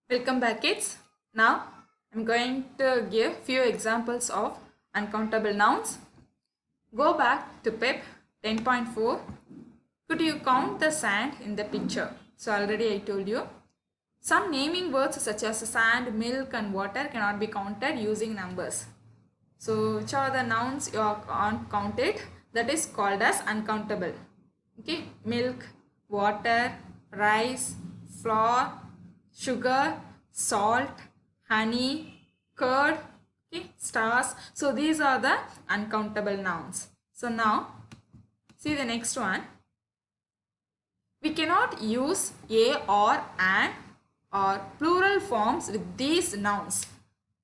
Welcome back, kids. Now I'm going to give few examples of uncountable nouns. Go back to PEP 10.4. Could you count the sand in the picture? So already I told you. Some naming words such as sand, milk and water cannot be counted using numbers. So which are the nouns you can't count it? That is called as uncountable. Okay, milk, water, rice, flour, sugar, salt, honey, curd, okay, stars. So these are the uncountable nouns. So now see the next one. We cannot use a or an or plural forms with these nouns.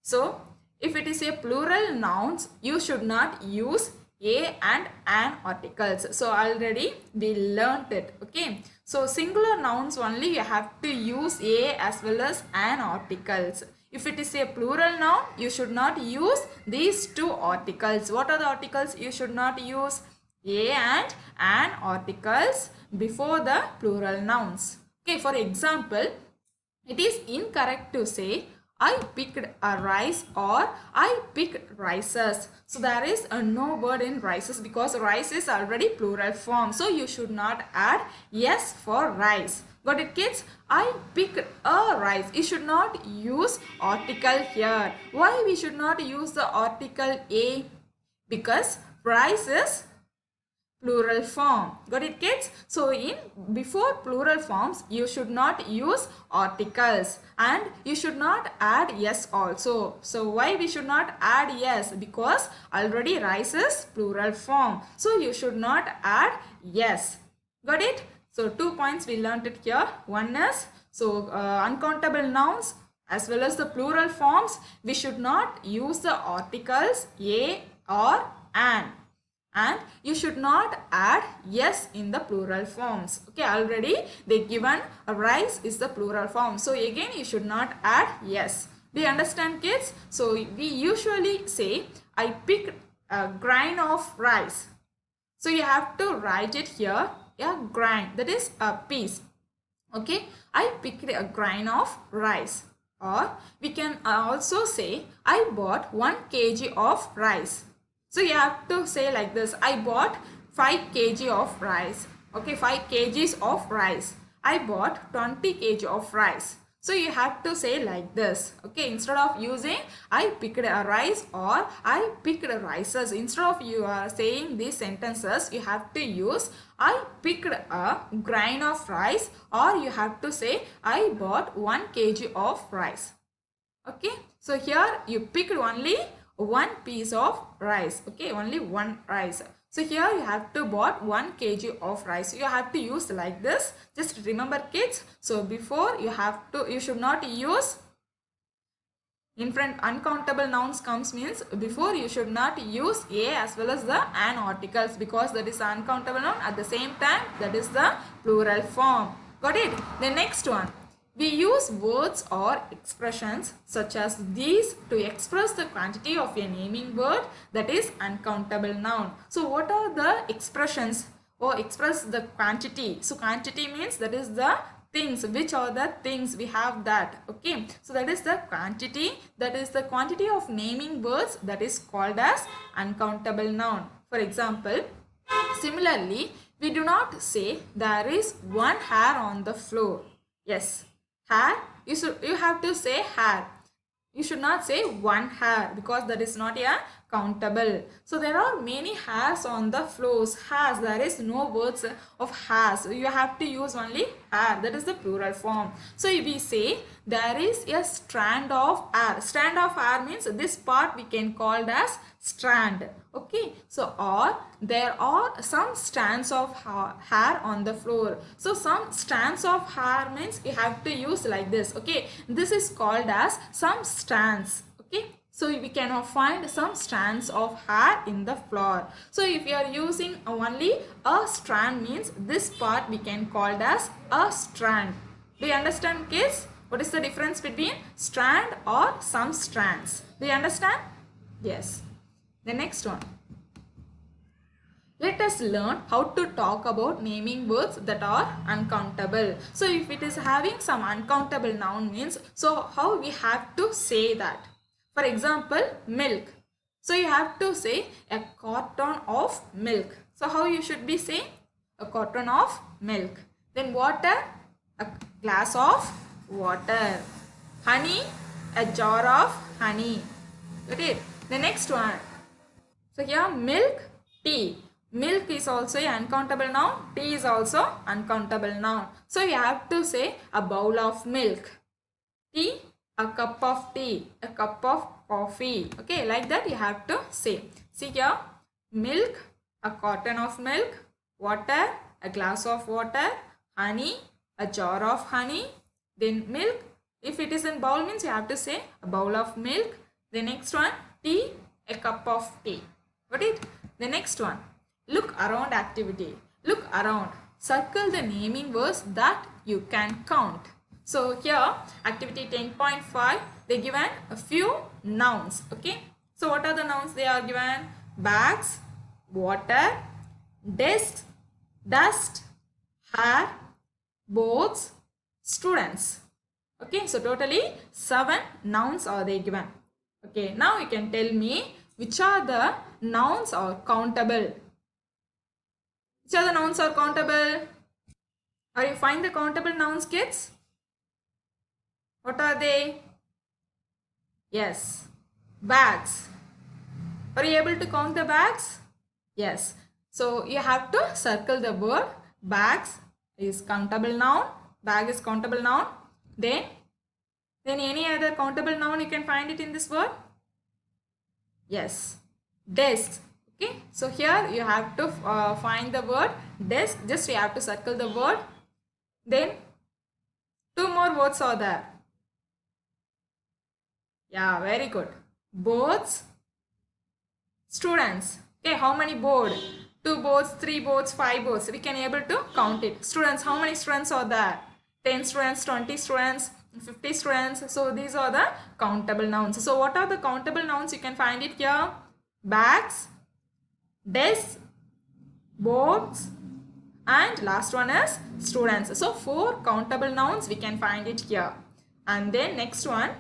So if it is a plural nouns, you should not use a and an articles. So already we learnt it. Okay. So singular nouns only you have to use a as well as an articles. If it is a plural noun, you should not use these two articles. What are the articles you should not use? A and an articles before the plural nouns. Okay, for example, it is incorrect to say I picked a rice or I picked rices. So there is no word in rices because rice is already plural form. So you should not add yes for rice. Got it, kids? I picked a rice. You should not use article here. Why we should not use the article a? Because rice is plural form. Got it, kids? So in before plural forms you should not use articles and you should not add yes also. So why we should not add yes? Because already rice is plural form. So you should not add yes. Got it? So 2 points we learned it here. One is uncountable nouns as well as the plural forms, we should not use the articles a or an. And you should not add yes in the plural forms. Okay, already they given rice is the plural form. So again you should not add yes. Do you understand, kids? So we usually say I picked a grain of rice. So you have to write it here, a grain, that is a piece. Okay, I picked a grain of rice. Or we can also say I bought 1 kg of rice. So you have to say like this, I bought 5 kg of rice. Okay, 5 kgs of rice. I bought 20 kg of rice. So you have to say like this. Okay, instead of using I picked a rice or I picked rices, instead of you are saying these sentences, you have to use I picked a grain of rice or you have to say I bought 1 kg of rice. Okay, so here you picked only 1 piece of rice. Okay, only 1 rice. So here you have to bought 1 kg of rice. You have to use like this. Just remember, kids. So before you should not use in front uncountable nouns comes means before you should not use a as well as the an articles because that is uncountable noun. At the same time that is the plural form. Got it? The next one. We use words or expressions such as these to express the quantity of a naming word that is uncountable noun. So what are the expressions or express the quantity? So quantity means that is the things. Which are the things we have that? Okay, so that is the quantity. That is the quantity of naming words that is called as uncountable noun. For example, similarly, we do not say there is 1 hair on the floor. Yes. Hair, you have to say hair. You should not say 1 hair because that is not a countable. So there are many hairs on the floors. Hairs, there is no words of hairs. You have to use only hair. That is the plural form. So if we say there is a strand of hair. Strand of hair means this part we can call as strand. Okay, so or there are some strands of hair on the floor. So some strands of hair means you have to use like this. Okay, this is called as some strands. Okay, so we can find some strands of hair in the floor. So if you are using only a strand means this part we can call as a strand. Do you understand, kids? What is the difference between strand or some strands? Do you understand? Yes. The next one. let us learn how to talk about naming words that are uncountable. So if it is having some uncountable noun means, so how we have to say that? For example, milk. So you have to say a carton of milk. So how you should be saying? A carton of milk. Then water, a glass of water. Honey, a jar of honey. Okay. The next one. So here milk, tea. Milk is also an uncountable noun. Tea is also uncountable noun. So you have to say a bowl of milk. Tea, a cup of tea. A cup of coffee. Okay, like that you have to say. See here, milk, a carton of milk. Water, a glass of water. Honey, a jar of honey. Then milk. If it is in bowl means you have to say a bowl of milk. The next one, tea, a cup of tea. Got it? The next one, look around activity. Look around. Circle the naming words that you can count. So here, activity 10.5, they given a few nouns. Okay. So what are the nouns they are given? Bags, water, desk, dust, hair, boats, students. Okay. So totally 7 nouns are they given. Okay. Now you can tell me which are the nouns are countable. Which are the nouns are countable? Are you find the countable nouns, kids? What are they? Yes, bags. Are you able to count the bags? Yes. So you have to circle the word bags is countable noun. Bag is countable noun. Then any other countable noun you can find it in this word? Yes, desk. Okay, so here you have to find the word desk. Just you have to circle the word. Then 2 more words are there. Yeah, very good. Boards, students. Okay, how many board? 2 boards, 3 boards, 5 boards. We can able to count it. Students, how many students are there? 10 students, 20 students, 50 students. So these are the countable nouns. So what are the countable nouns? You can find it here. Bags, desks, boards, and last one is students. So 4 countable nouns we can find it here. And then next one,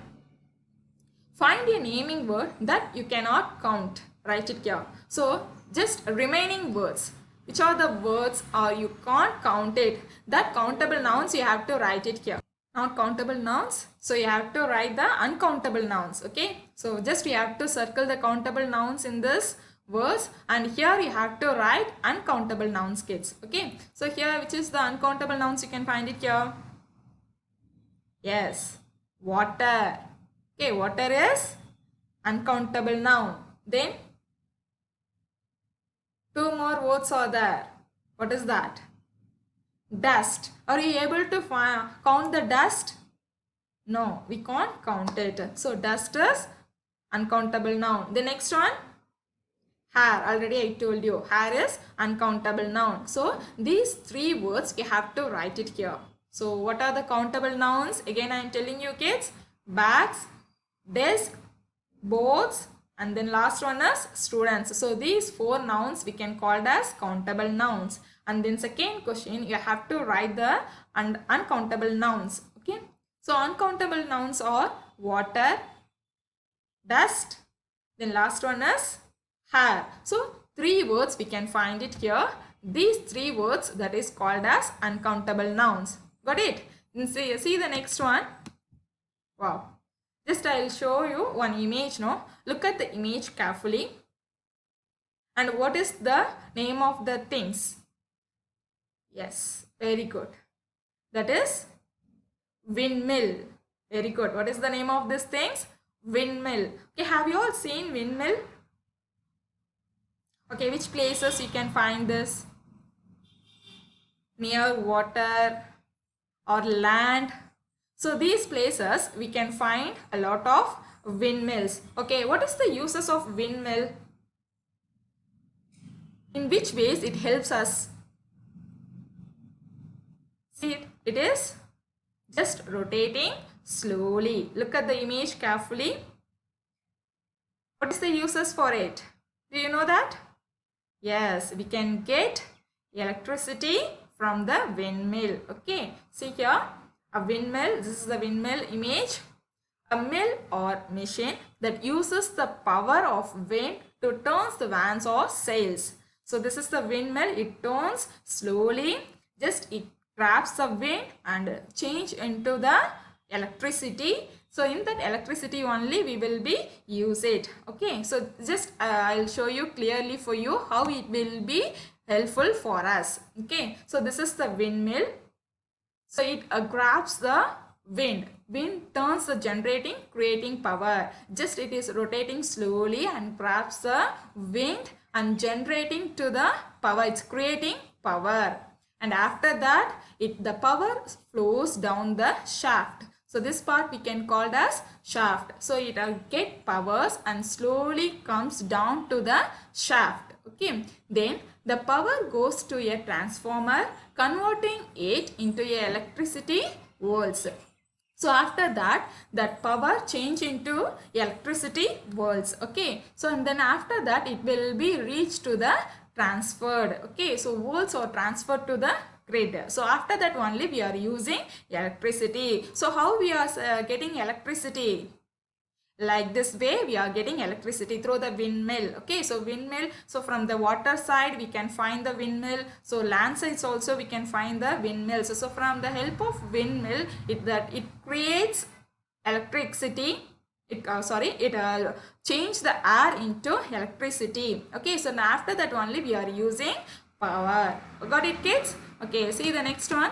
find a naming word that you cannot count. Write it here. So just remaining words. Which are the words or you can't count it? That countable nouns you have to write it here. Not countable nouns. So you have to write the uncountable nouns. Okay. So just you have to circle the countable nouns in this verse, and here you have to write uncountable nouns, kids. Okay. So here which is the uncountable nouns, you can find it here. Yes. Water. Okay. Water is uncountable noun. Then 2 more words are there. What is that? Dust. Are you able to count the dust? No, we can't count it. So dust is uncountable noun. The next one, hair. Already I told you, hair is uncountable noun. So these 3 words you have to write it here. So what are the countable nouns? Again I am telling you, kids. Bags, desk, boards, and then last one is students. So these 4 nouns we can call as countable nouns. And then second question, you have to write the uncountable nouns. Okay. So uncountable nouns are water, dust, then last one is hair. So 3 words we can find it here. These 3 words that is called as uncountable nouns. Got it? And see the next one. Wow. Just I will show you one image. No, look at the image carefully. And what is the name of the things? Yes, very good. That is windmill. Very good. What is the name of these things? Windmill. Okay, have you all seen windmill? Okay, which places you can find this? Near water or land. So these places we can find a lot of windmills. Okay, what is the uses of windmill? In which ways it helps us? See, it is just rotating slowly. Look at the image carefully. What is the uses for it? Do you know that? Yes, we can get electricity from the windmill. Okay, see here, a windmill. This is the windmill image. A mill or machine that uses the power of wind to turn the vans or sails. So this is the windmill. It turns slowly. Just it grabs the wind and change into the electricity. So in that electricity only we will be use it. Okay, so just I'll show you clearly for you how it will be helpful for us. Okay, so this is the windmill. So it grabs the wind. Wind turns the generating, creating power. Just it is rotating slowly and grabs the wind and generating to the power. It's creating power. And after that, the power flows down the shaft. So this part we can call it as shaft. So it get powers and slowly comes down to the shaft. Okay. Then the power goes to a transformer, converting it into a electricity volts. So after that, that power change into electricity volts. Okay. So and then after that, it will be reached to the transferred. Okay. So volts are transferred to the grid. So after that only we are using electricity. So how we are getting electricity? Like this way we are getting electricity through the windmill. Okay, so windmill, so from the water side we can find the windmill, so land sides also we can find the windmills. So from the help of windmill, it creates electricity. It change the air into electricity. Okay, so now after that only we are using power. Got it, kids? Okay, see the next one.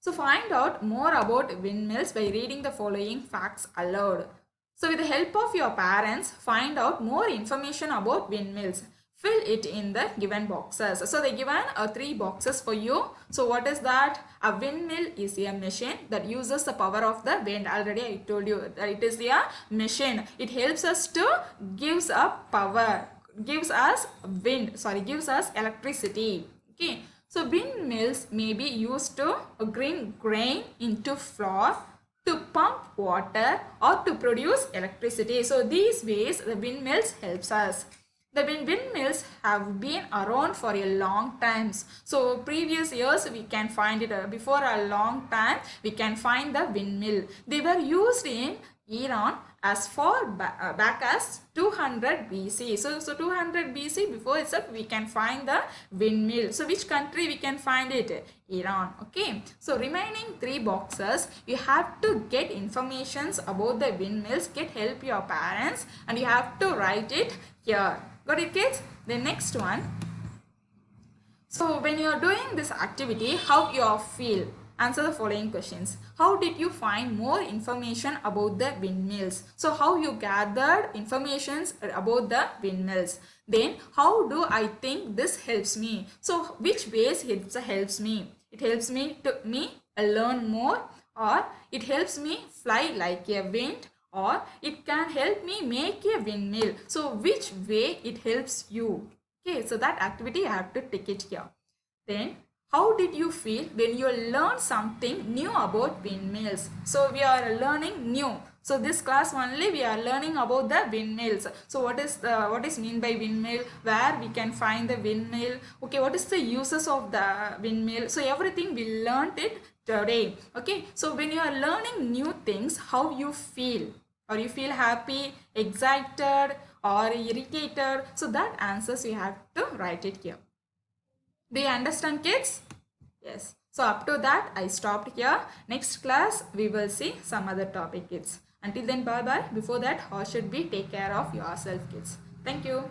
So find out more about windmills by reading the following facts aloud. So with the help of your parents, find out more information about windmills. Fill it in the given boxes. So they given 3 boxes for you. So what is that? A windmill is a machine that uses the power of the wind. Already I told you that it is a machine. It helps us to gives up power, gives us gives us electricity. Okay. So windmills may be used to grind grain into flour, to pump water, or to produce electricity. So these ways the windmills helps us. The windmills have been around for a long time. So previous years we can find it, before a long time we can find the windmill. They were used in Iran as far back as 200 BC. So 200 BC, before itself we can find the windmill. So which country we can find it? Iran. Okay. So remaining 3 boxes, you have to get informations about the windmills, get help your parents, and you have to write it here. Got it, kids? The next one. So when you are doing this activity, how you feel? Answer the following questions. How did you find more information about the windmills? So how you gathered informations about the windmills? Then how do I think this helps me? So which ways it helps me? It helps me to learn more, or it helps me fly like a wind, or it can help me make a windmill. So which way it helps you? Okay, so that activity I have to tick it here. Then how did you feel when you learned something new about windmills? So we are learning new. So this class only we are learning about the windmills. So what is mean by windmill? Where we can find the windmill? Okay, what is the uses of the windmill? So everything we learned it today. Okay, so when you are learning new things, how you feel? Or you feel happy, excited, or irritated? So that answers you have to write it here. Do you understand, kids? Yes. So up to that I stopped here. Next class we will see some other topic, kids. Until then, bye bye. Before that, how should we take care of yourself, kids? Thank you.